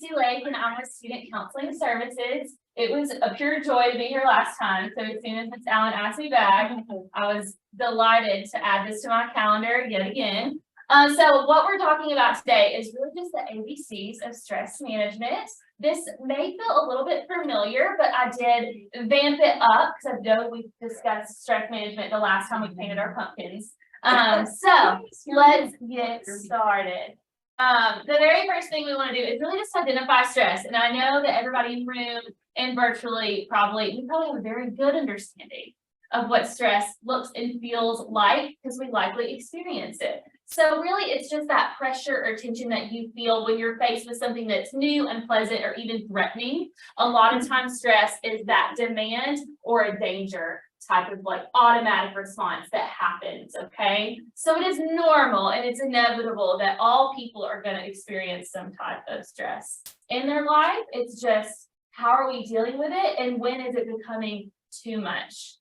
Christy Lake, and I'm with Student Counseling Services. It was a pure joy to be here last time, so as soon as Ms. Allen asked me back, I was delighted to add this to my calendar yet again. So what we're talking about today is really just the ABCs of stress management. This may feel a little bit familiar, but I did vamp it up because I know we discussed stress management the last time we painted our pumpkins. So let's get started. The very first thing we want to do is really just identify stress. And I know that everybody in the room and virtually we probably have a very good understanding of what stress looks and feels like because we likely experience it. So really it's just that pressure or tension that you feel when you're faced with something that's new, unpleasant, or even threatening. A lot of times stress is that demand or a danger type of like automatic response that happens, okay? So it is normal and it's inevitable that all people are going to experience some type of stress in their life. It's just how are we dealing with it and when is it becoming too much?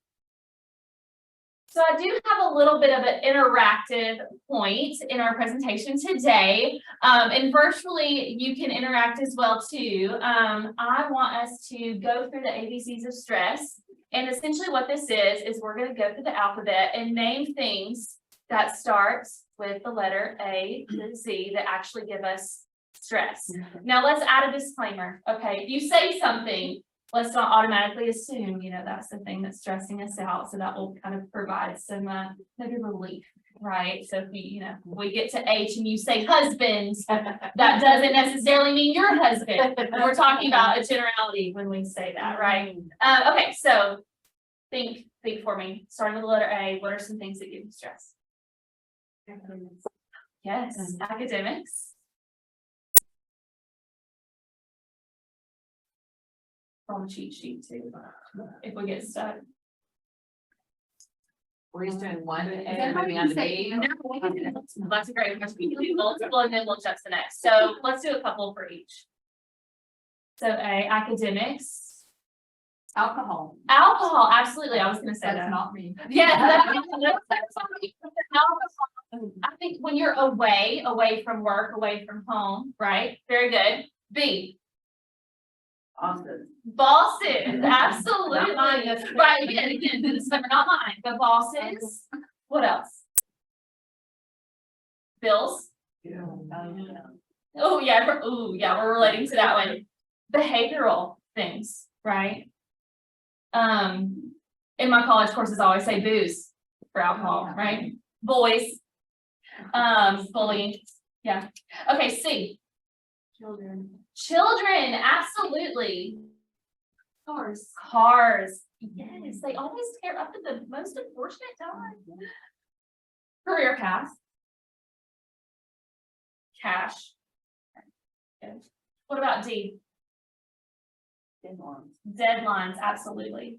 So I do have a little bit of an interactive point in our presentation today, and virtually you can interact as well too. I want us to go through the ABCs of stress, and essentially what this is we're going to go through the alphabet and name things that starts with the letter A to Z that actually give us stress. Now let's add a disclaimer. Okay, if you say something, let's not automatically assume, that's the thing that's stressing us out. So that will kind of provide some maybe relief, right? So if we get to H and you say husband, that doesn't necessarily mean your husband. We're talking about a generality when we say that, right? Okay, so think for me. Starting with the letter A, what are some things that give you stress? Yes, academics. On a cheat sheet too, if we get stuck. We're just doing one and moving on to B. That's a great question. We can do multiple and then we'll jump to the next. So let's do a couple for each. So A, academics. Alcohol. Alcohol, absolutely. I was going to say That's that. not me. Yeah, that's alcohol. I think when you're away from work, away from home, right? Very good. B. Awesome. Bosses, absolutely. Not mine, that's Right, again, disclaimer, not mine, but bosses. What else? Bills. Oh, yeah, we're relating to that one. Behavioral things, right? In my college courses, I always say booze for alcohol, right? Boys. Bullying. Yeah. Okay, C. Children, absolutely. Cars. Yes, they always tear up at the most unfortunate time. Career path. Cash. Good. What about D? Deadlines, absolutely.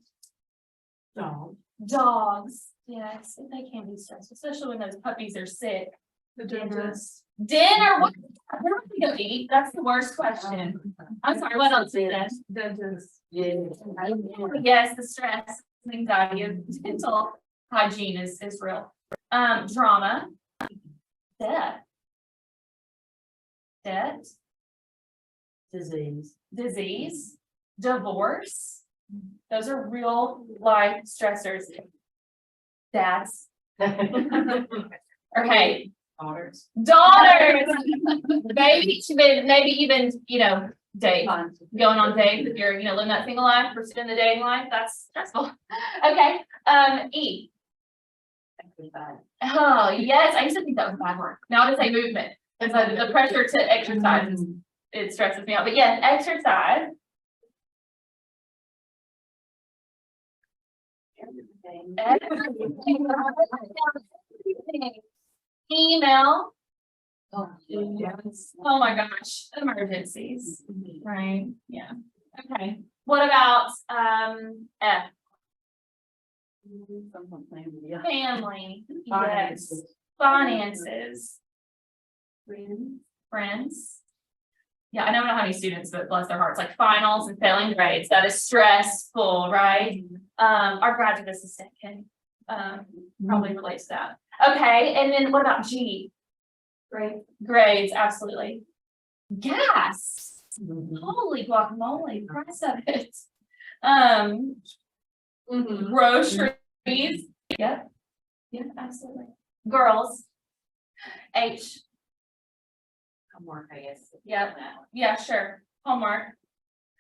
Dogs. Yes, they can be stressful, especially when those puppies are sick. The dentist. Dinner. What are we gonna eat? That's the worst question. I'm sorry, what else is that? Dentist. Yes, the stress, anxiety, and dental hygiene is real. Drama. Debt. Disease. Divorce. Those are real life stressors. Dads. Okay. Daughters. Maybe even, date. Going on dates if you're, living that single life, pursuing the dating life, that's stressful. Okay. E. Oh, yes. I used to think that was a bad word. Now I say movement. It's like the pressure to exercise, it stresses me out. But yes, exercise. Email. Oh my gosh, emergencies, right? Yeah. Okay. What about F? Family. Yes. Finances. Friends. Yeah, I don't know how many students, but bless their hearts, like finals and failing grades. That is stressful, right? Our graduate assistant can probably relate to that. Okay, and then what about G? Grades, absolutely. Gas. Holy guacamole, price of it. Groceries, yep. Yeah, absolutely. Girls. H, Homework, I guess. yep, yeah, sure, homework.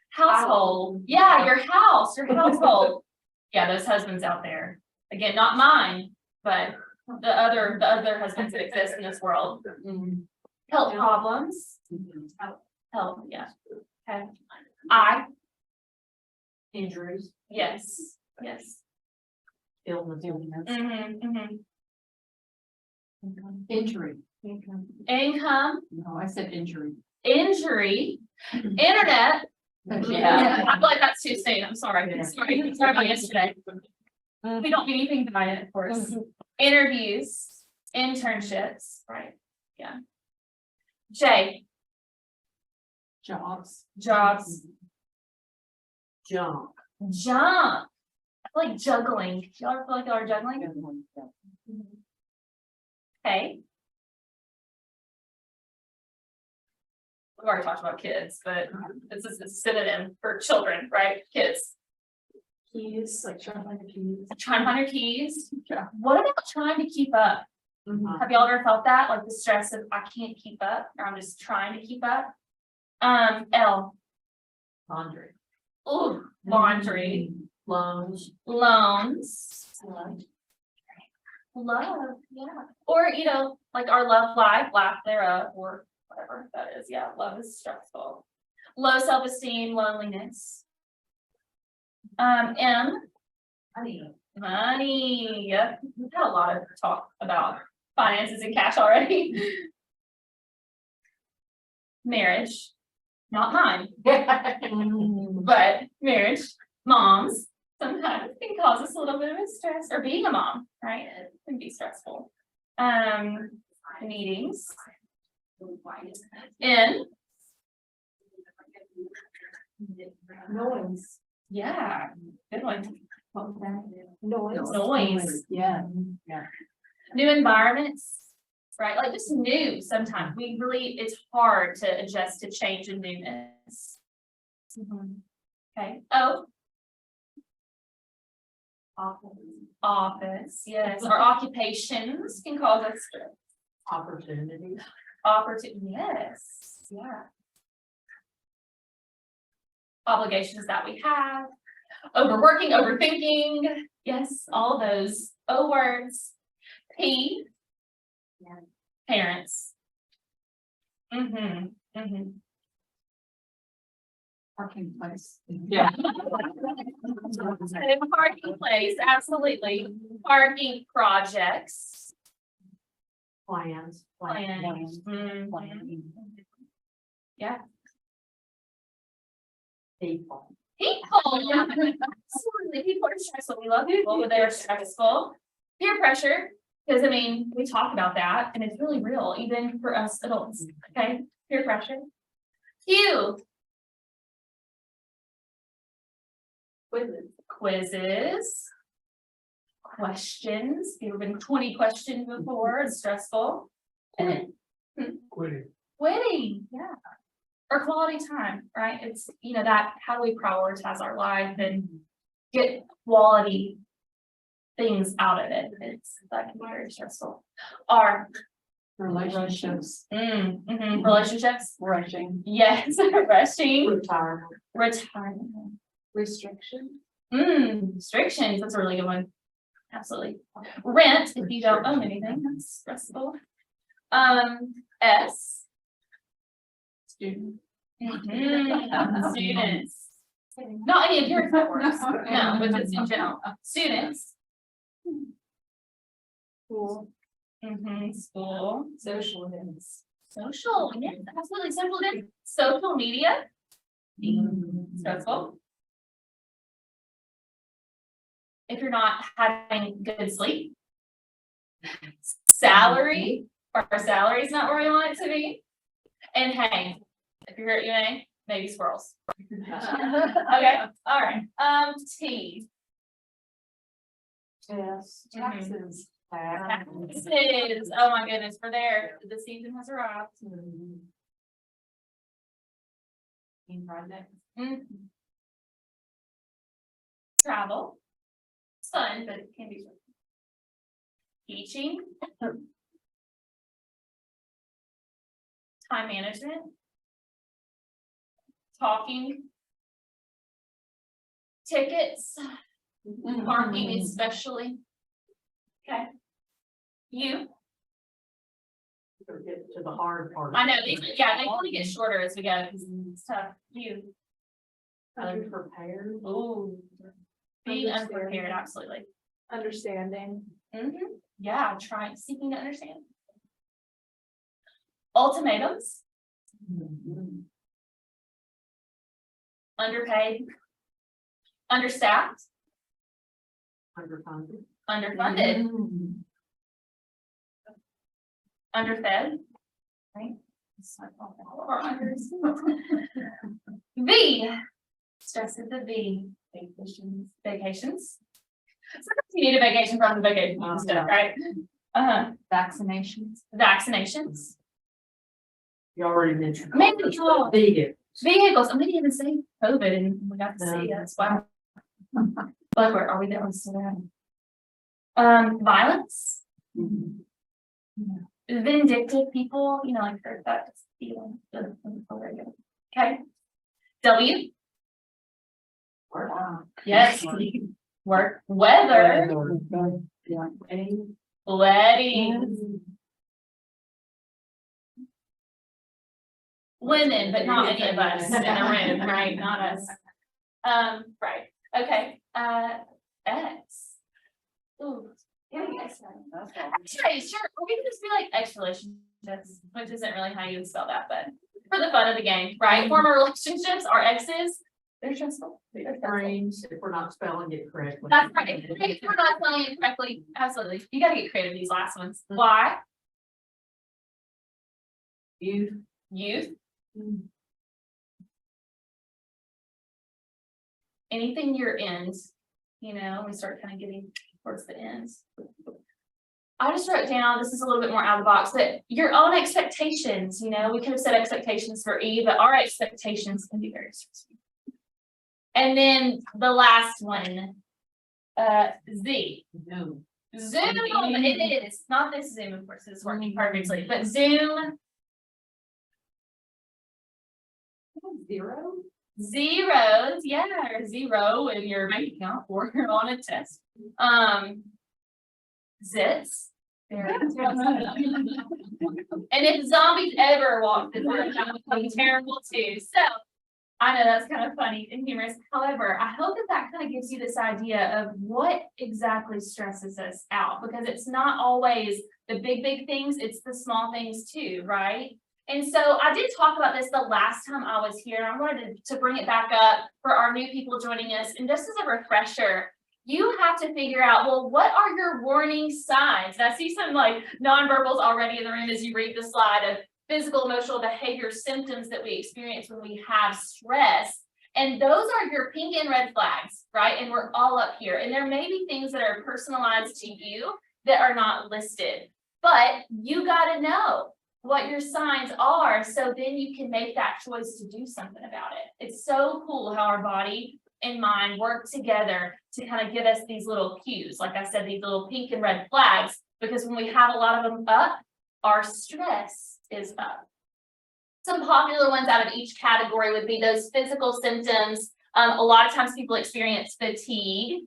Household, yeah, your house, your household. Yeah, those husbands out there, again, not mine, but the other husbands that exist in this world. Health problems, health, yeah, okay. I, Injuries. yes, yes. Illness. Injury. Income, No, I said injury. injury, internet. Yeah. I feel like that's too soon, I'm sorry, sorry about yesterday. We don't get anything tonight, of course. Interviews, internships, right, yeah. J, Jobs. jobs, Jump. jump. I feel like juggling, y'all ever feel like y'all are juggling? Okay. We've already talked about kids, but this is a synonym for children, right? Kids. Keys, like trying to find the keys. Trying to find your keys. Yeah. What about trying to keep up? Have y'all ever felt that? Like the stress of I can't keep up, or I'm just trying to keep up? L. Laundry. Ooh, laundry. Loans. Loans. Love, yeah. Or, like our love life, laugh thereof, or whatever that is. Yeah, love is stressful. Low self-esteem, loneliness. M. Money. Yep. We've had a lot of talk about finances and cash already. Marriage. Not mine, but marriage. Moms sometimes can cause us a little bit of stress, or being a mom, right? It can be stressful. Meetings. In. Noise. Yeah, good one. Noise. Yeah. New environments, right? Like just new sometimes. It's hard to adjust to change and newness. Okay. Oh. Office, yes. Our occupations can cause us stress. Opportunities. Yes, yeah. Obligations that we have. Overworking, overthinking. Yes, all those O words. P. Parents. Parking place. Yeah. Parking place, absolutely. Parking projects. Plans. Plans. Yeah. People. Absolutely, people are stressful. We love people, but they are stressful. Peer pressure, because we talk about that, and it's really real, even for us adults. Okay, peer pressure. Q. Quizzes. Questions. You've been 20 questions before. It's stressful. And quitting, yeah. Or quality time, right? It's that how do we prioritize our life and get quality things out of it. That can be very stressful. R. Relationships. Relationships. Rushing. Yes, rushing. Retirement. Restriction. Restrictions, that's a really good one. Absolutely. Rent, if you don't own anything, that's stressful. S. Student. Students. Not any of your networks. No, but just in general. Students. School. School. Social events. Social, yes, absolutely. Social events. Social media. Stressful. If you're not having good sleep. Salary. Our salary is not where we want it to be. And hey, if you're at maybe squirrels. Okay, all right. T. Yes. Taxes. Taxes. Oh my goodness, the season has arrived. Travel. It's fun, but it can be. Teaching. Time management. Talking. Tickets, parking especially. Okay. You, Get to the hard part. I know, they only get shorter as we go, because it's tough. You. Unprepared. Ooh. Being unprepared, absolutely. Understanding. Yeah, seeking to understand. Ultimatums, underpaid. Understaffed, Underfunded. underfunded, underfed. Right? It's like all of our unders. V. Stress at the V. Vacations. Sometimes you need a vacation from the vacation stuff, right? Vaccinations. You already mentioned. Maybe y'all- Vegan. Vehicles. I'm gonna even say COVID, and we got to see that's why. But where are we there? Violence. Vindictive people, like that feeling. Okay. W. Yes. Work. Weather. Yeah. Weddings. Women, but not any of us in a room, right? Not us. Right. Okay. X. Ooh. Yeah, yes. Actually, sure. Or we can just be like ex relationships, which isn't really how you would spell that, but for the fun of the game, right? Former relationships are exes. They're stressful. Frames, if we're not spelling it correctly. That's right. If we're not spelling it correctly, absolutely. You gotta get creative these last ones. Why? Youth. Anything your ends, we start kind of getting towards the ends. I just wrote down, this is a little bit more out of the box, that your own expectations, we could have set expectations for E, but our expectations can be very stressful. And then the last one, Z. Zoom, it is, not this Zoom, of course, it's working perfectly, but Zoom. Zeros, yeah, or zero in your bank account or on a test. Zits. And if zombies ever walk this way, that would be terrible too. So I know that's kind of funny and humorous. However, I hope that kind of gives you this idea of what exactly stresses us out, because it's not always the big things, it's the small things too, right? And so I did talk about this the last time I was here. I wanted to bring it back up for our new people joining us. And just as a refresher, you have to figure out, well, what are your warning signs? And I see some like nonverbals already in the room as you read the slide of physical, emotional, behavior symptoms that we experience when we have stress. And those are your pink and red flags, right? And we're all up here. And there may be things that are personalized to you that are not listed, but you got to know what your signs are, so then you can make that choice to do something about it. It's so cool how our body and mind work together to kind of give us these little cues. Like I said, these little pink and red flags, because when we have a lot of them up, our stress is up. Some popular ones out of each category would be those physical symptoms. A lot of times people experience fatigue.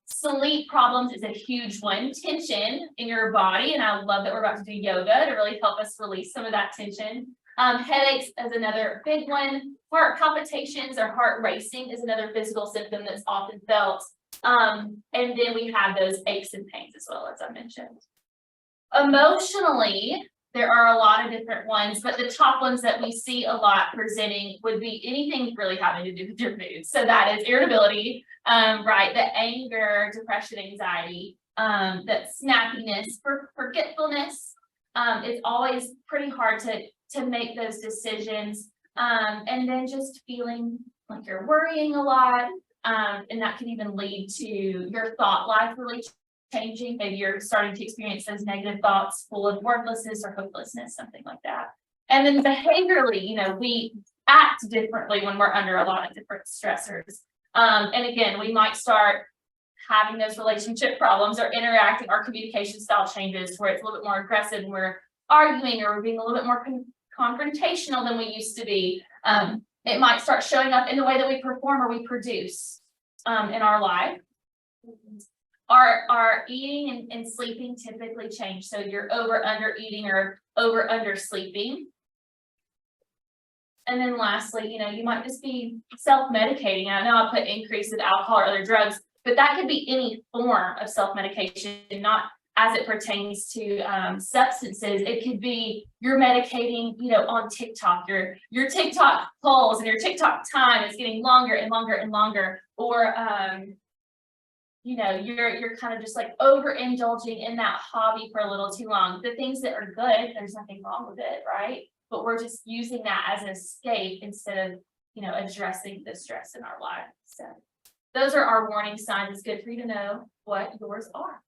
Sleep problems is a huge one. Tension in your body, and I love that we're about to do yoga to really help us release some of that tension. Headaches is another big one. Heart palpitations or heart racing is another physical symptom that's often felt. And then we have those aches and pains as well, as I mentioned. Emotionally, there are a lot of different ones, but the top ones that we see a lot presenting would be anything really having to do with your mood. So that is irritability, right? The anger, depression, anxiety, that snappiness, forgetfulness. It's always pretty hard to make those decisions. And then just feeling like you're worrying a lot. And that can even lead to your thought life really changing. Maybe you're starting to experience those negative thoughts full of worthlessness or hopelessness, something like that. And then behaviorally, act differently when we're under a lot of different stressors. And again, we might start having those relationship problems or interacting, our communication style changes where it's a little bit more aggressive and we're arguing or we're being a little bit more confrontational than we used to be. It might start showing up in the way that we perform or we produce in our life. Our eating and sleeping typically change. So you're under eating or under sleeping. And then lastly, you might just be self-medicating. I know I put increase of alcohol or other drugs, but that could be any form of self-medication, not as it pertains to substances. It could be you're medicating, on TikTok, your TikTok polls and your TikTok time is getting longer and longer and longer, or you're kind of just like overindulging in that hobby for a little too long. The things that are good, there's nothing wrong with it, right? But we're just using that as an escape instead of, addressing the stress in our life. So those are our warning signs. It's good for you to know what yours are.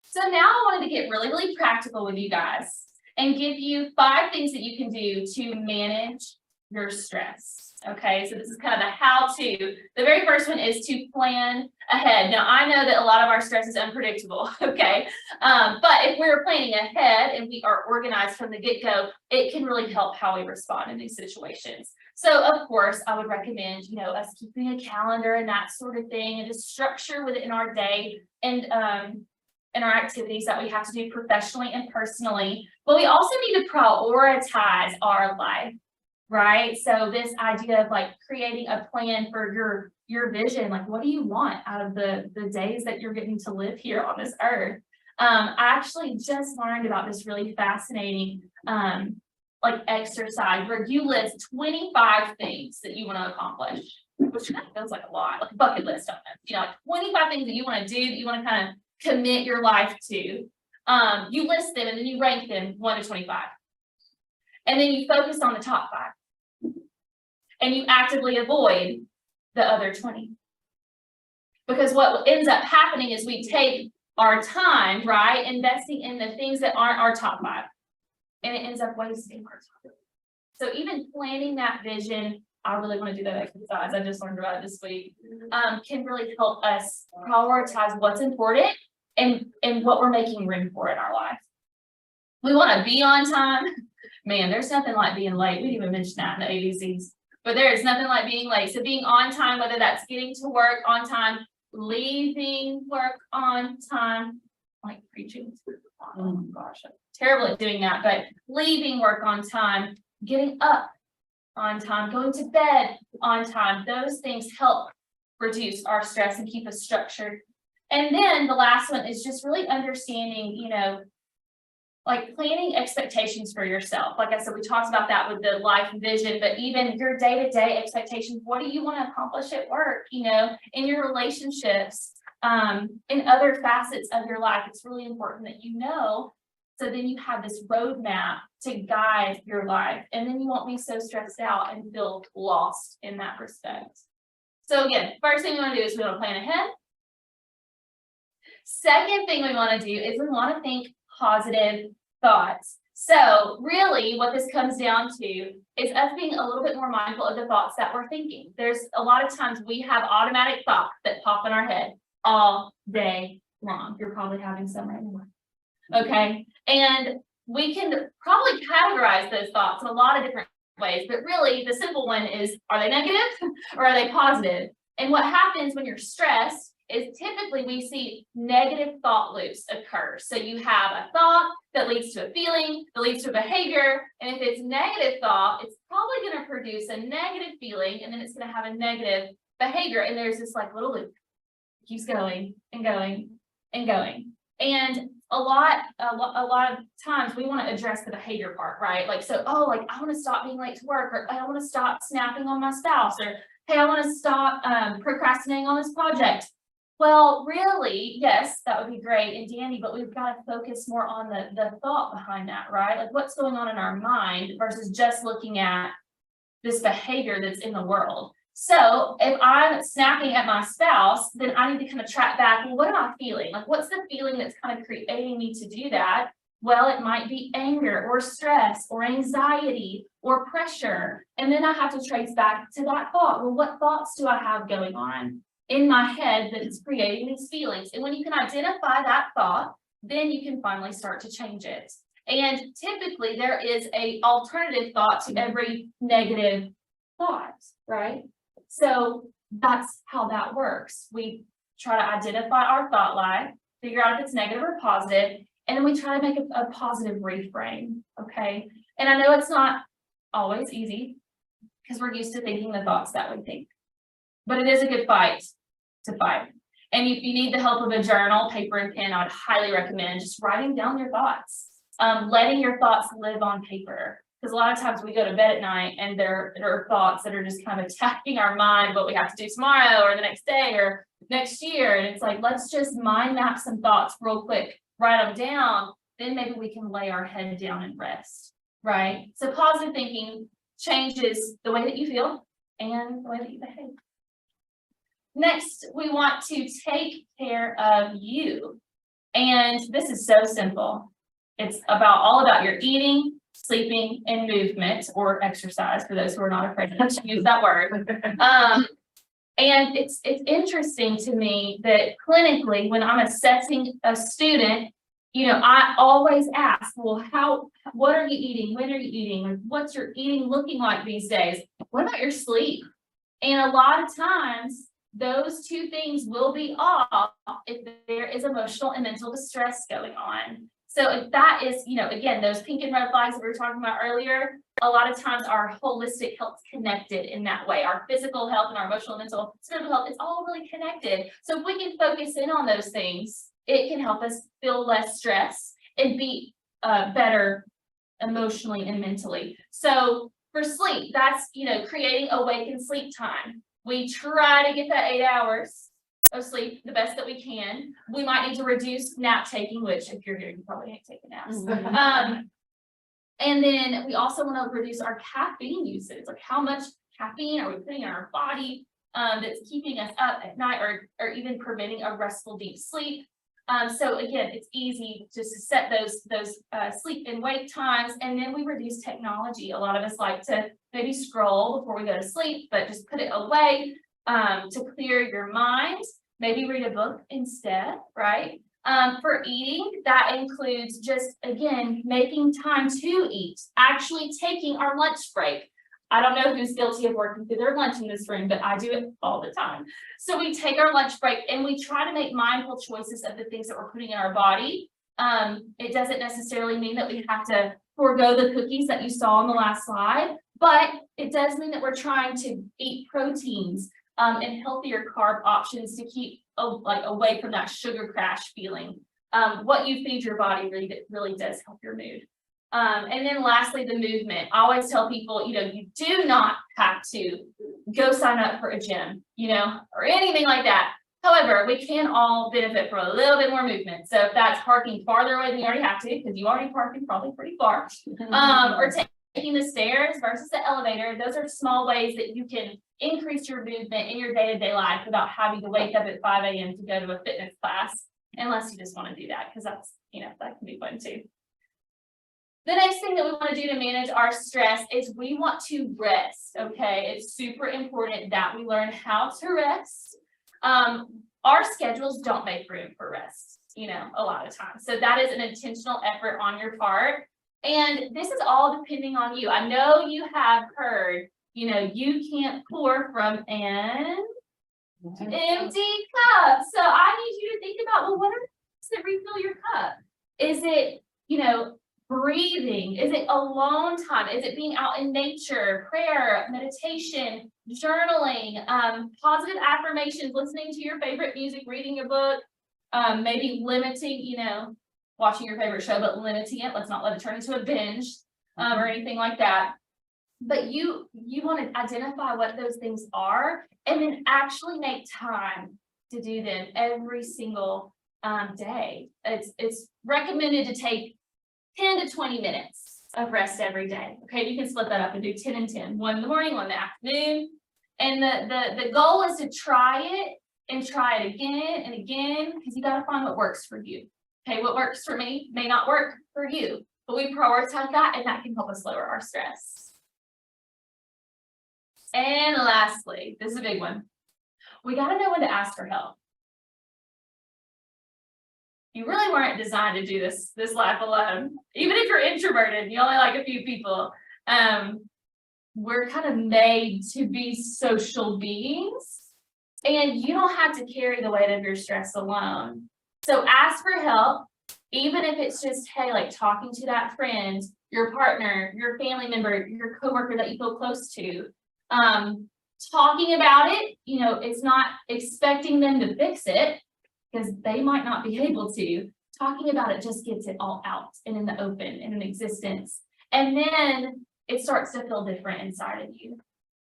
So now I wanted to get really, really practical with you guys and give you 5 things that you can do to manage your stress. Okay, so this is kind of the how-to. The very first one is to plan ahead. Now, I know that a lot of our stress is unpredictable, okay? But if we're planning ahead and we are organized from the get-go, it can really help how we respond in these situations. So, of course, I would recommend, us keeping a calendar and that sort of thing and just structure within our day and in our activities that we have to do professionally and personally. But we also need to prioritize our life. Right. So this idea of like creating a plan for your vision, like what do you want out of the days that you're getting to live here on this earth? I actually just learned about this really fascinating exercise where you list 25 things that you want to accomplish, which kind of feels like a lot, like a bucket list on them. Like 25 things that you want to do, that you want to kind of commit your life to. You list them and then you rank them 1 to 25. And then you focus on the top 5. And you actively avoid the other 20. Because what ends up happening is we take our time, right, investing in the things that aren't our top 5. And it ends up wasting our time. So even planning that vision, I really want to do that exercise. I just learned about it this week, can really help us prioritize what's important and what we're making room for in our life. We want to be on time. Man, there's nothing like being late. We didn't even mention that in the ABCs. But there is nothing like being late. So being on time, whether that's getting to work on time, leaving work on time, like preaching. Oh my gosh, I'm terrible at doing that. But leaving work on time, getting up on time, going to bed on time, those things help reduce our stress and keep us structured. And then the last one is just really understanding, like planning expectations for yourself. Like I said, we talked about that with the life vision, but even your day-to-day expectations. What do you want to accomplish at work, in your relationships, in other facets of your life? It's really important that so then you have this roadmap to guide your life, and then you won't be so stressed out and feel lost in that respect. So again, first thing we want to do is we want to plan ahead. Second thing we want to do is we want to think positive thoughts. So really what this comes down to is us being a little bit more mindful of the thoughts that we're thinking. There's a lot of times we have automatic thoughts that pop in our head all day long. You're probably having some right now. Okay. And we can probably categorize those thoughts in a lot of different ways, but really the simple one is, are they negative or are they positive? And what happens when you're stressed is typically we see negative thought loops occur. So you have a thought that leads to a feeling, that leads to a behavior. And if it's negative thought, it's probably going to produce a negative feeling, and then it's going to have a negative behavior. And there's this like little loop. It keeps going and going and going. And a lot of times we want to address the behavior part, right? Like, so, I want to stop being late to work, or I want to stop snapping on my spouse, or hey, I want to stop procrastinating on this project. Well, really, yes, that would be great and dandy, but we've got to focus more on the thought behind that, right? Like what's going on in our mind versus just looking at this behavior that's in the world. So if I'm snapping at my spouse, then I need to kind of track back, well, what am I feeling? Like what's the feeling that's kind of creating me to do that? Well, it might be anger or stress or anxiety or pressure. And then I have to trace back to that thought. Well, what thoughts do I have going on in my head that is creating these feelings? And when you can identify that thought, then you can finally start to change it. And typically there is a alternative thought to every negative thought, right? So that's how that works. We try to identify our thought life, figure out if it's negative or positive, and then we try to make a positive reframe, okay? And I know it's not always easy because we're used to thinking the thoughts that we think, but it is a good fight to fight. And if you need the help of a journal, paper and pen, I would highly recommend just writing down your thoughts, letting your thoughts live on paper. Because a lot of times we go to bed at night and there are thoughts that are just kind of attacking our mind, what we have to do tomorrow or the next day or next year. And it's like, let's just mind map some thoughts real quick, write them down, then maybe we can lay our head down and rest, right? So positive thinking changes the way that you feel and the way that you behave. Next, we want to take care of you. And this is so simple. It's all about your eating, sleeping, and movement or exercise for those who are not afraid to use that word. And it's interesting to me that clinically, when I'm assessing a student, you know, I always ask, well, what are you eating? When are you eating? What's your eating looking like these days? What about your sleep? And a lot of times, those two things will be off if there is emotional and mental distress going on. So if that is, you know, again, those pink and red flags that we were talking about earlier, a lot of times our holistic health is connected in that way. Our physical health and our emotional, mental, spiritual health, it's all really connected. So if we can focus in on those things, it can help us feel less stress and be better emotionally and mentally. So for sleep, that's, you know, creating awake and sleep time. We try to get that 8 hours of sleep the best that we can. We might need to reduce nap taking, which if you're here, you probably ain't taking naps. And then we also want to reduce our caffeine usage. Like how much caffeine are we putting in our body that's keeping us up at night or even preventing a restful deep sleep. So again, it's easy just to set those sleep and wake times, and then we reduce technology. A lot of us like to maybe scroll before we go to sleep, but just put it away to clear your mind. Maybe read a book instead, right? For eating, that includes just, again, making time to eat, actually taking our lunch break. I don't know who's guilty of working through their lunch in this room, but I do it all the time. So we take our lunch break and we try to make mindful choices of the things that we're putting in our body. It doesn't necessarily mean that we have to forego the cookies that you saw on the last slide, but it does mean that we're trying to eat proteins and healthier carb options to keep away from that sugar crash feeling. What you feed your body really does help your mood. And then lastly, the movement. I always tell people, you know, you do not have to go sign up for a gym, you know, or anything like that. However, we can all benefit from a little bit more movement. So if that's parking farther away than you already have to, because you already parking probably pretty far, or taking the stairs versus the elevator, those are small ways that you can increase your movement in your day-to-day life without having to wake up at 5 a.m. to go to a fitness class, unless you just want to do that, because that's, you know, that can be fun too. The next thing that we want to do to manage our stress is we want to rest, okay? It's super important that we learn how to rest. Our schedules don't make room for rest, you know, a lot of times. So that is an intentional effort on your part. And this is all depending on you. I know you have heard, you know, you can't pour from an empty cup. So I need you to think about, well, what are things that refill your cup? Is it, you know, breathing? Is it alone time? Is it being out in nature, prayer, meditation, journaling, positive affirmations, listening to your favorite music, reading a book, maybe limiting, you know, watching your favorite show, but limiting it. Let's not let it turn into a binge or anything like that. But you want to identify what those things are and then actually make time to do them every single day. It's recommended to take 10 to 20 minutes of rest every day. Okay, you can split that up and do 10 and 10, one in the morning, one in the afternoon. And the goal is to try it and try it again and again, because you got to find what works for you. Okay, what works for me may not work for you, but we prioritize that and that can help us lower our stress. And lastly, this is a big one. We gotta know when to ask for help. You really weren't designed to do this life alone. Even if you're introverted, you only like a few people. We're kind of made to be social beings. And you don't have to carry the weight of your stress alone. So ask for help, even if it's just, hey, like talking to that friend, your partner, your family member, your coworker that you feel close to. Talking about it, you know, it's not expecting them to fix it because they might not be able to. Talking about it just gets it all out and in the open and in existence. And then it starts to feel different inside of you.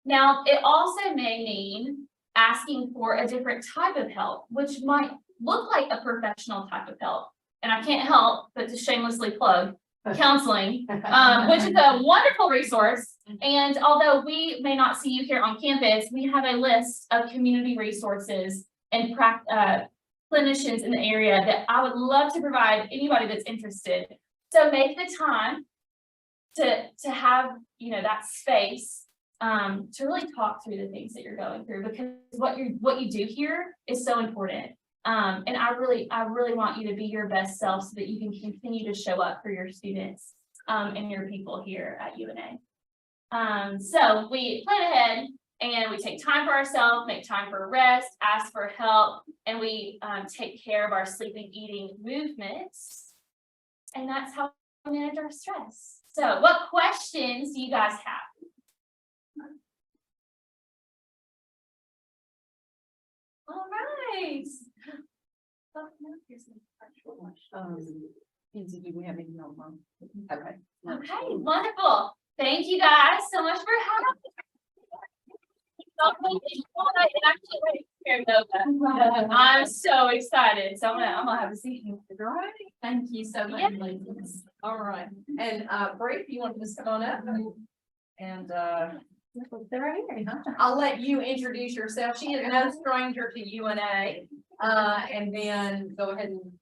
Now, it also may mean asking for a different type of help, which might look like a professional type of help. And I can't help but to shamelessly plug counseling, which is a wonderful resource. And although we may not see you here on campus, we have a list of community resources and clinicians in the area that I would love to provide anybody that's interested. So make the time to have, you know, that space to really talk through the things that you're going through, because what you do here is so important. And I really want you to be your best self so that you can continue to show up for your students and your people here at UNA. So we plan ahead and we take time for ourselves, make time for rest, ask for help, and we take care of our sleeping, eating, movements. And that's how we manage our stress. So what questions do you guys have? All right. Do we have any more? Okay. Okay, wonderful. Thank you guys so much for having me. I'm so excited. So I'm gonna have a seat. Right. Thank you so much, ladies. All right. And Bree, if you want to just come on up and they're right here, huh? I'll let you introduce yourself. She is no stranger to UNA. And then go ahead and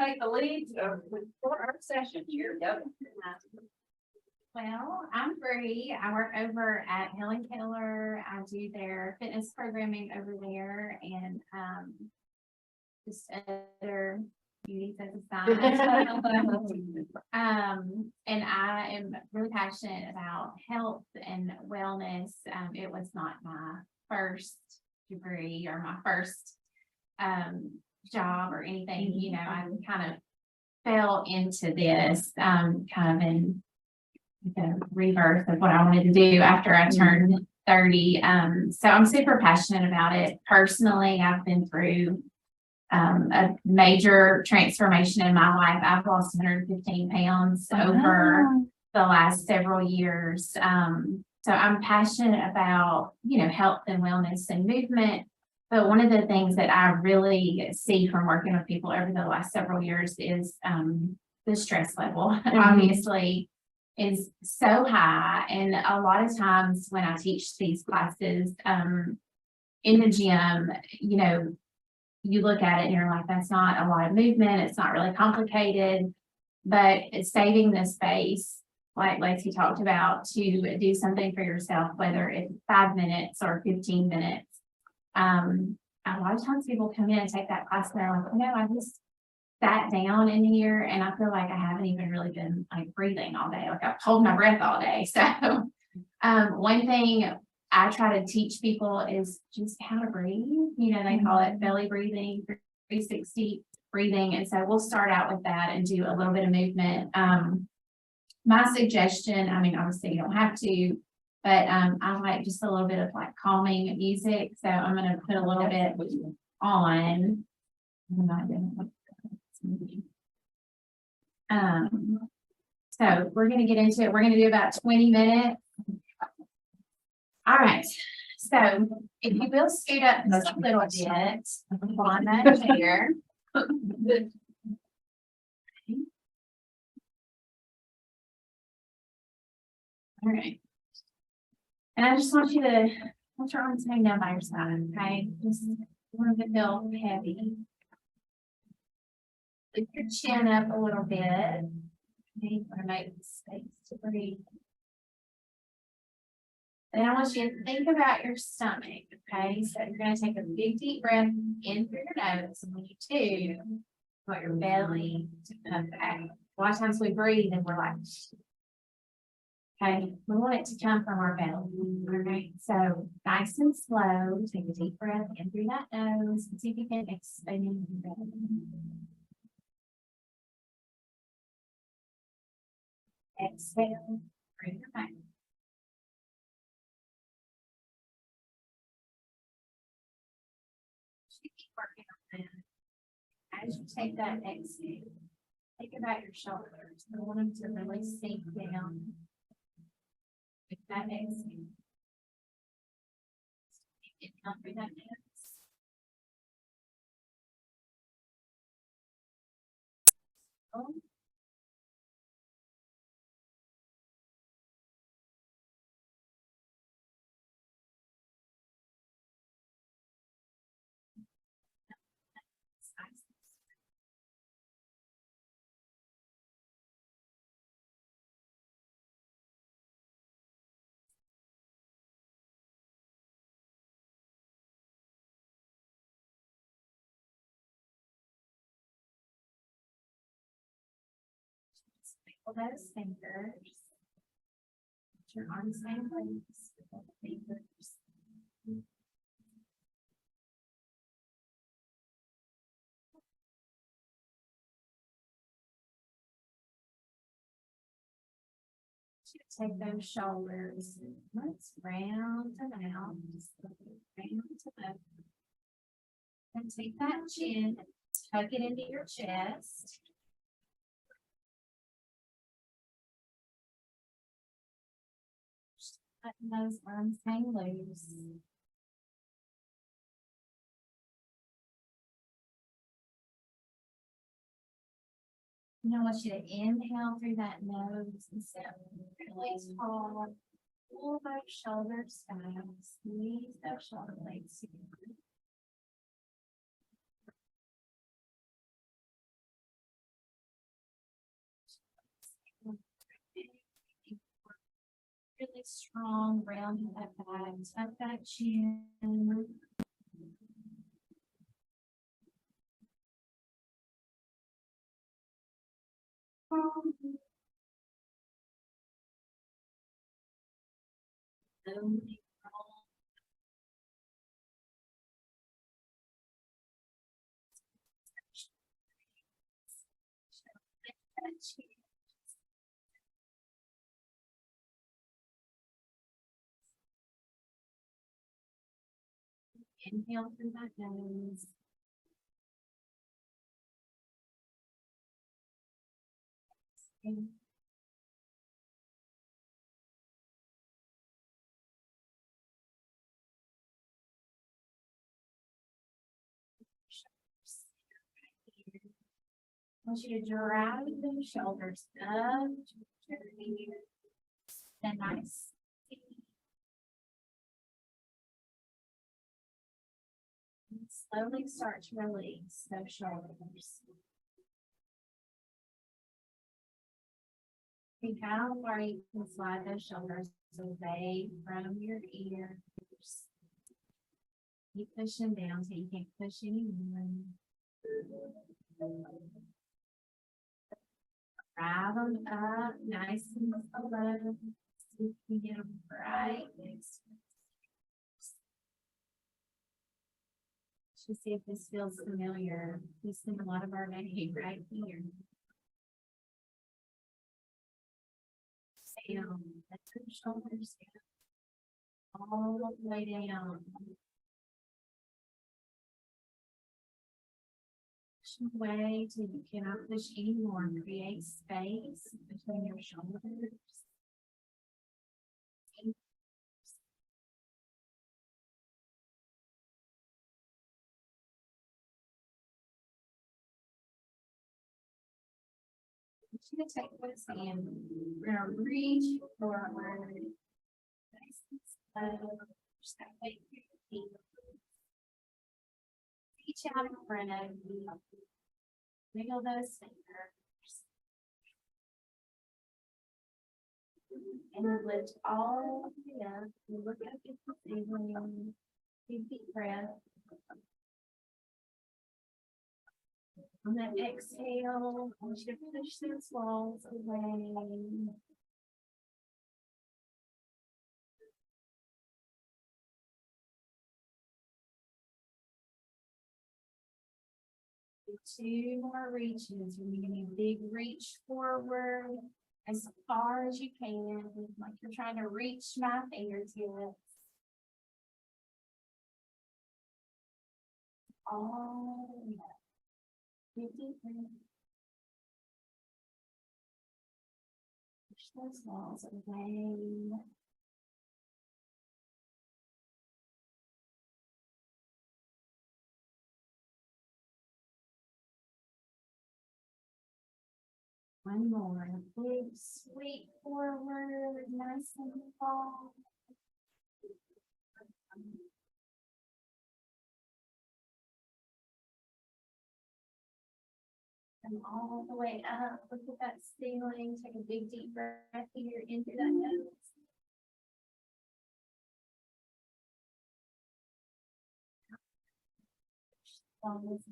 take the lead for our session here. Yep. Well, I'm Bree. I work over at Helen Keller. I do their fitness programming over there and just other duties as assigned. And I am really passionate about health and wellness. It was not my first degree or my first job or anything, you know. I kind of fell into this kind of in the rebirth of what I wanted to do after I turned 30. So I'm super passionate about it. Personally, I've been through a major transformation in my life. I've lost 115 pounds over the last several years. So I'm passionate about, you know, health and wellness and movement. But one of the things that I really see from working with people over the last several years is the stress level. Obviously is so high. And a lot of times when I teach these classes in the gym, you know, you look at it and you're like, that's not a lot of movement. It's not really complicated, but it's saving the space, like Lacey talked about, to do something for yourself, whether it's 5 minutes or 15 minutes. A lot of times people come in and take that class and they're like, no, I just sat down in here and I feel like I haven't even really been like breathing all day. Like I've held my breath all day. So one thing I try to teach people is just how to breathe. You know, they call it belly breathing, 360 breathing. And so we'll start out with that and do a little bit of movement. My suggestion, I mean, obviously you don't have to, but I like just a little bit of like calming music. So I'm going to put a little bit on. I'm not doing it. So we're going to get into it. We're going to do about 20 minutes. All right. So if you will scoot up just a little bit on that chair. All right. And I just want you to put your arms hang down by your side, okay? Just want to feel heavy. Lift your chin up a little bit. Okay, want to make space to breathe. Then I want you to think about your stomach, okay? So you're gonna take a big deep breath in through your nose, and when you do, you want your belly to come back. A lot of times we breathe and we're like, okay, we want it to come from our belly, all right? So nice and slow, take a deep breath in through that nose, and see if you can expand your belly. Exhale, bring your back. Keep working on that. As you take that exhale, think about your shoulders. I want them to really sink down. With that exhale. Inhale through that nose. Hold. Wiggle those fingers. Put your arms in place. Wiggle the fingers. Take those shoulders. Let's round them out. Just round them up. And take that chin, tuck it into your chest. Letting those arms hang loose. Now I want you to inhale through that nose and sit up really tall. Pull those shoulders back. Squeeze those shoulder blades together. Really strong, round that back, tuck that chin. Slowly roll. Lift that chin. Inhale through that nose. Exhale. I want you to drag those shoulders up to your ears. Then nice. And slowly start to release those shoulders. See how far you can slide those shoulders away from your ears. Keep pushing down so you can't push anymore. Drive them up nice and slow. See if you can get them right next. To see if this feels familiar. We spend a lot of our day right here. Down, let your shoulders down, all the way down. Push away till you cannot push anymore and create space between your shoulders. You to take this and we're gonna reach forward. Nice and slow. Just that way through your feet. Reach out in front of you. wiggle those fingers. And lift all the way up, you look up at the ceiling, big deep breath. On that exhale, I want you to push those walls away. Two more reaches. You're gonna big reach forward as far as you can, like you're trying to reach my fingertips. All the way up. Big deep breath. Push those walls away. One more, big sweep forward, nice and long. And all the way up, look at that ceiling, take a big deep breath here in through that nose. Almost.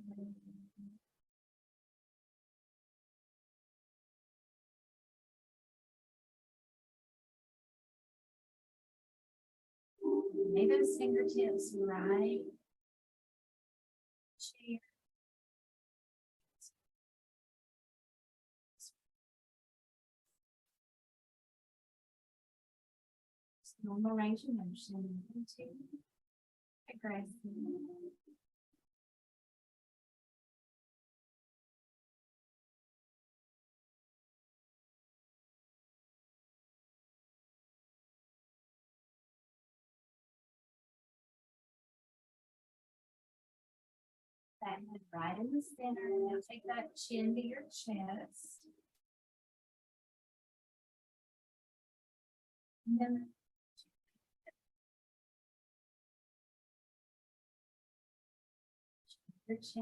Lay those fingertips right. Chair. Normal range of motion. Two. Aggressive. That head right in the center. Now take that chin to your chest. And then your chest.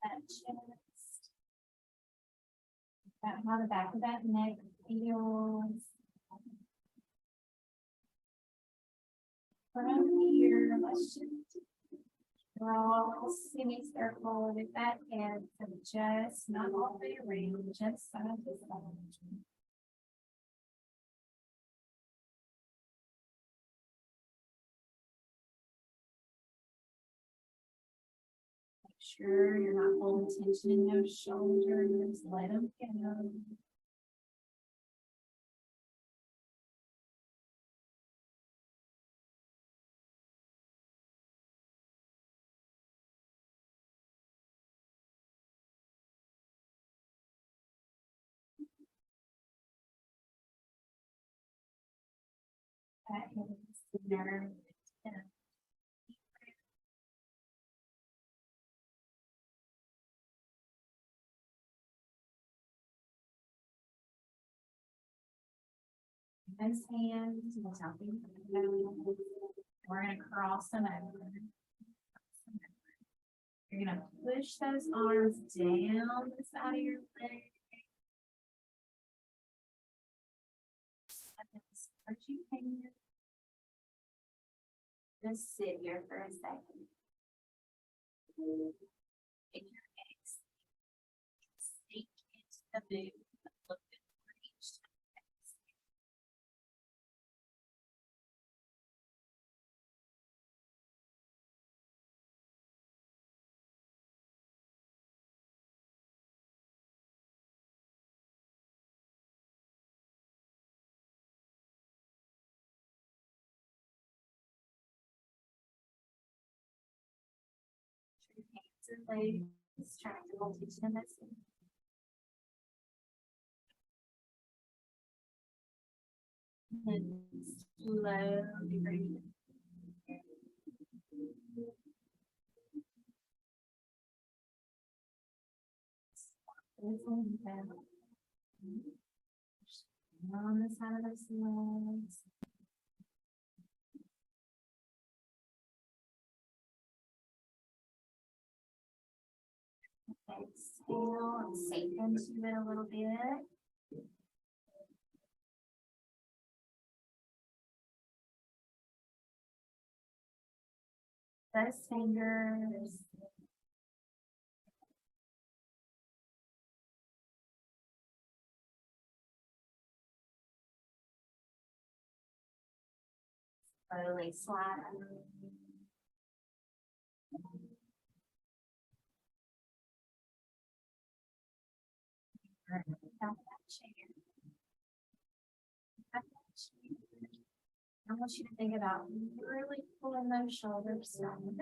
That chest. That how the back of that neck feels. From here, let's just draw a semicircle with that head, so just not all the way around, just side to side. Make sure you're not holding tension in those shoulders, let them go. That is the nerve. Those hands, we're talking. We're gonna cross them over. You're gonna push those arms down the side of your leg. You can just sit here for a second. Take your legs. Sink into the boot. Look for each time. Your hands and legs, trying to hold each other. And slowly breathe. On the side of those legs. Exhale and sink into it a little bit. Those fingers. Slowly slide under. Out that chair. Out that chair. I want you to think about really pulling those shoulders down.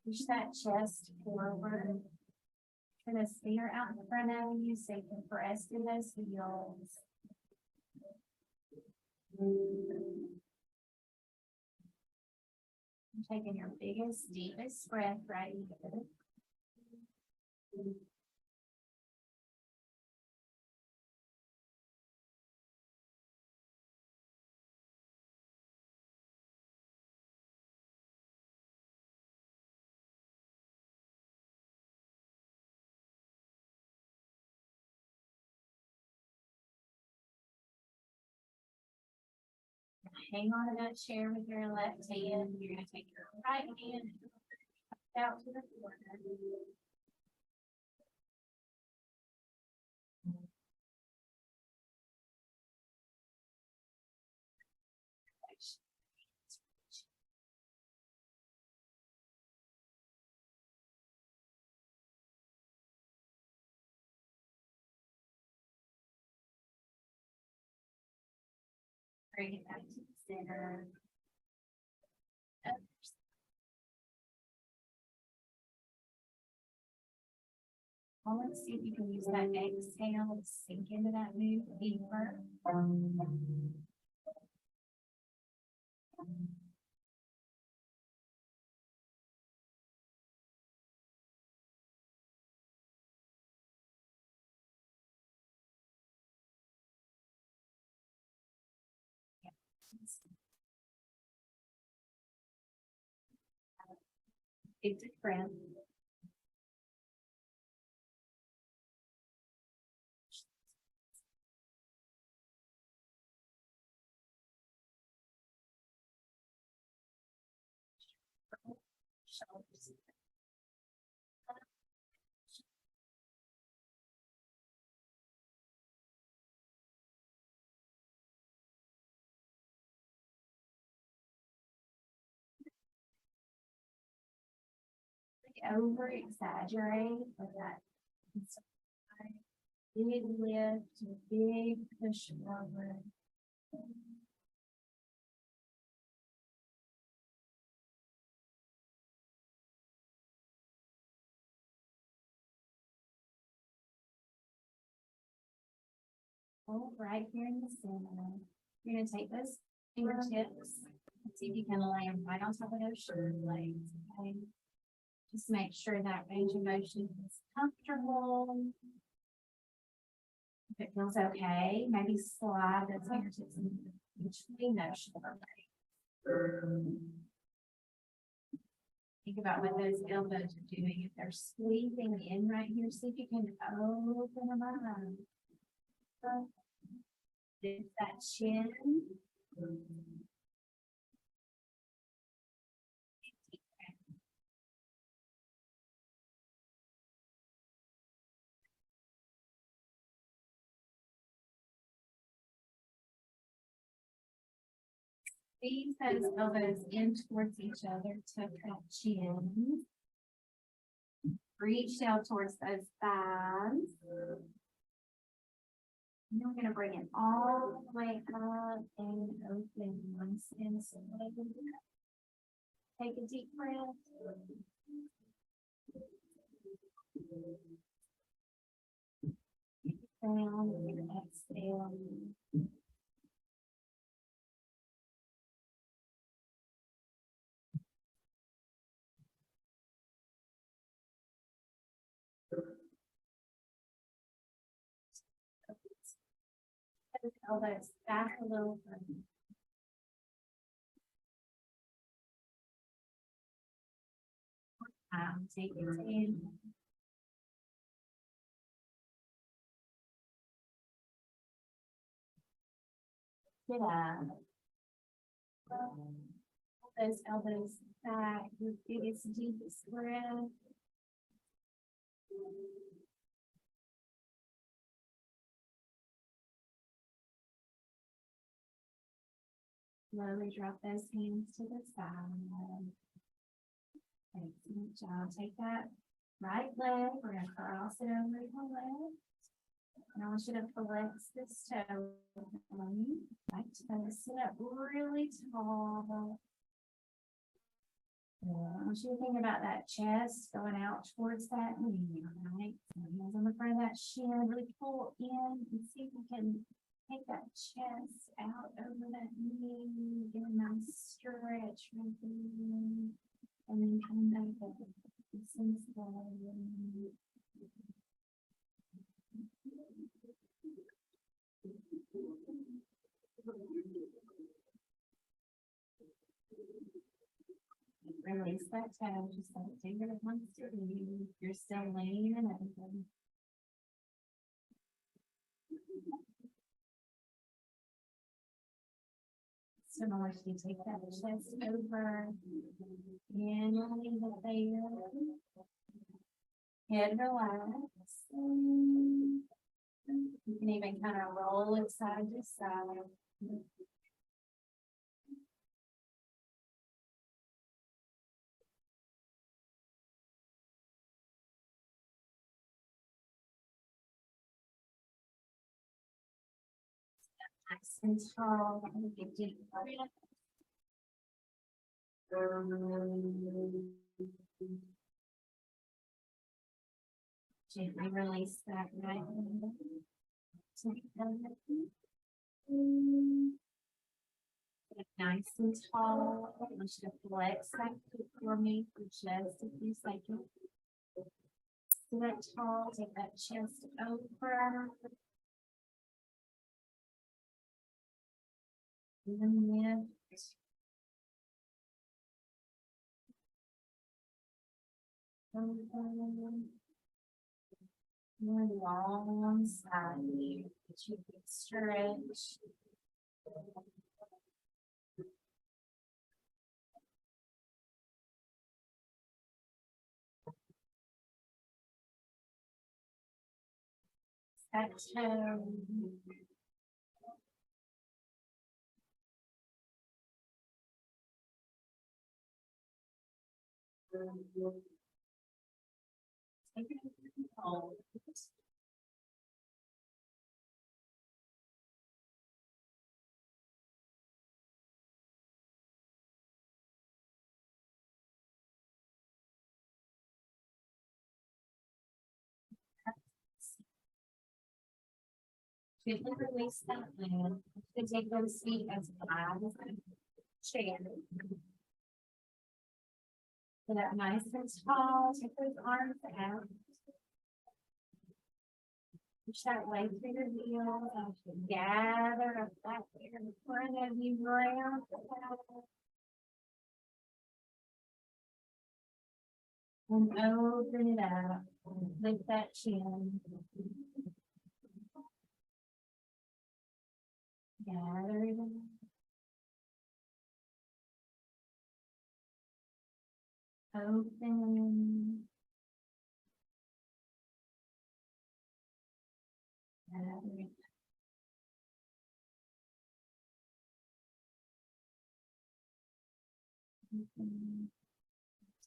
Push that chest forward. Turn the spear out in front of you so you can press through those heels. Taking your biggest, deepest breath right here. Hang on to that chair with your left hand. You're going to take your right hand out to the corner. Bring it back to the center. Let's see if you can use that exhale to sink into that move deeper. Big deep breath. Shoulders. Over exaggerate with that big lift, big push forward. Oh, right here in the center. You're gonna take those fingertips and see if you can lay them right on top of those shoulder blades. Okay. Just make sure that range of motion is comfortable. If it feels okay, maybe slide those fingertips in between those shoulder blades. Think about what those elbows are doing. If they're squeezing in right here, see if you can open them up. There's that chin. Squeeze those elbows in towards each other, tuck that chin. Reach down towards those thighs. And we're gonna bring it all the way up and open once inside. Take a deep breath. Down and exhale. Just elbows back a little further. Take it in. Get up. Those elbows back, your biggest, deepest breath. Slowly drop those hands to the side. Excellent job. Take that right leg, we're gonna cross it over your leg. And I want you to flex this toe. Right toe, sit up really tall. I want you to think about that chest going out towards that knee, right? So hands on the front of that shin, really pull in and see if you can take that chest out over that knee, get a nice stretch right there. And then come back up. Since release that toe, just let it take it once to leave. You're still laying and everything. Similar to take that chest over and leave it there. Head relax. You can even kind of roll it side to side. Nice and tall. Big deep breath. Gently release that right hand. Get nice and tall. I want you to flex that foot for me for just a few seconds. Sit up tall, take that chest over. Even lift. More long side, that you can stretch. That toe. Take it hold. Gently release that hand. You can take those feet as high as the chair. Sit up nice and tall. Take those arms out. Push that leg through your heels. Gather up that here in front of you, round. And open it up. Lift that chin. Gather it up. Open. Gather it. Open.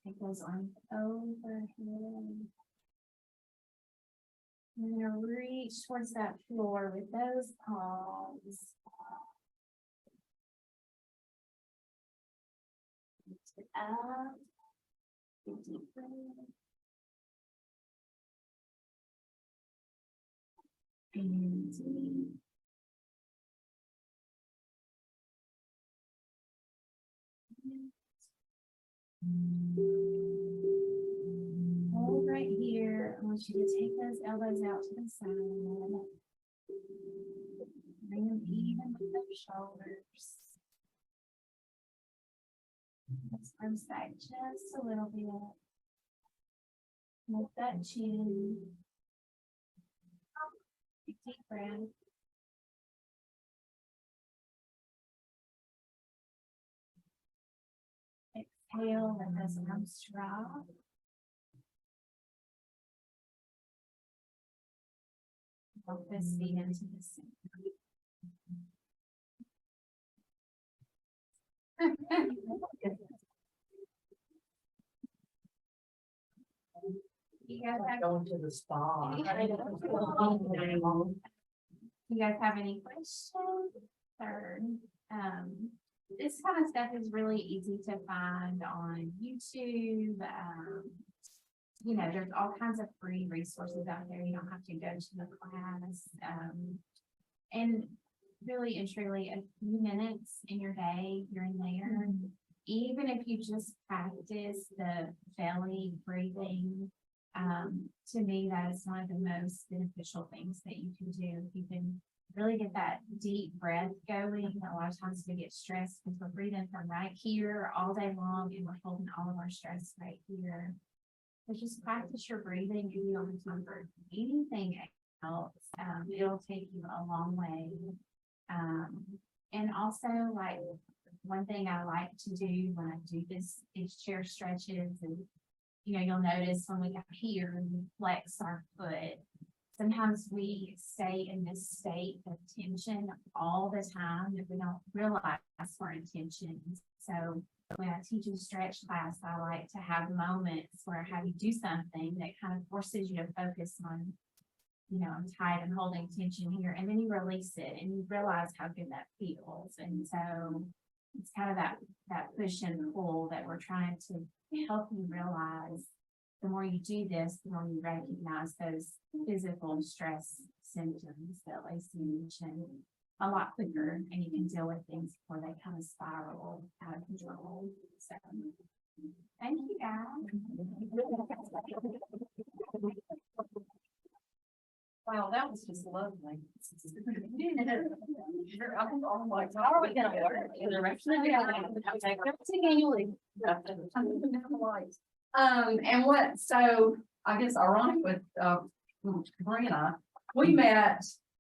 Take those arms over here. And you're gonna reach towards that floor with those palms. Lift it up. Get deep breath. And deep. Hold right here. I want you to take those elbows out to the side. Bring them even with those shoulders. Let's arms back just a little bit. Lift that chin. Deep breath. Exhale, let those arms drop. Walk this feet into the center. You guys have, Going to the spa. you guys have any questions? Or, this kind of stuff is really easy to find on YouTube. You know, there's all kinds of free resources out there. You don't have to go to the class. And really and truly, a few minutes in your day, you're in there. Even if you just practice the belly breathing, to me, that is one of the most beneficial things that you can do. You can really get that deep breath going. A lot of times we get stressed because we're breathing from right here all day long and we're holding all of our stress right here. So just practice your breathing and you don't have time for anything else. It'll take you a long way. And also, like, one thing I like to do when I do this, these chair stretches, and you know, you'll notice when we got here and we flex our foot, sometimes we stay in this state of tension all the time that we don't realize we're in tension. So when I teach a stretch class, I like to have moments where I have you do something that kind of forces you to focus on, you know, I'm tight and holding tension here, and then you release it and you realize how good that feels. And so it's kind of that push and pull that we're trying to help you realize. The more you do this, the more you recognize those physical stress symptoms that Lacey mentioned a lot quicker, and you can deal with things before they kind of spiral out of control. So, thank you, guys. Wow, that was just lovely. Oh my God. How are we gonna order? And what, so I guess ironic with, Brenna, we met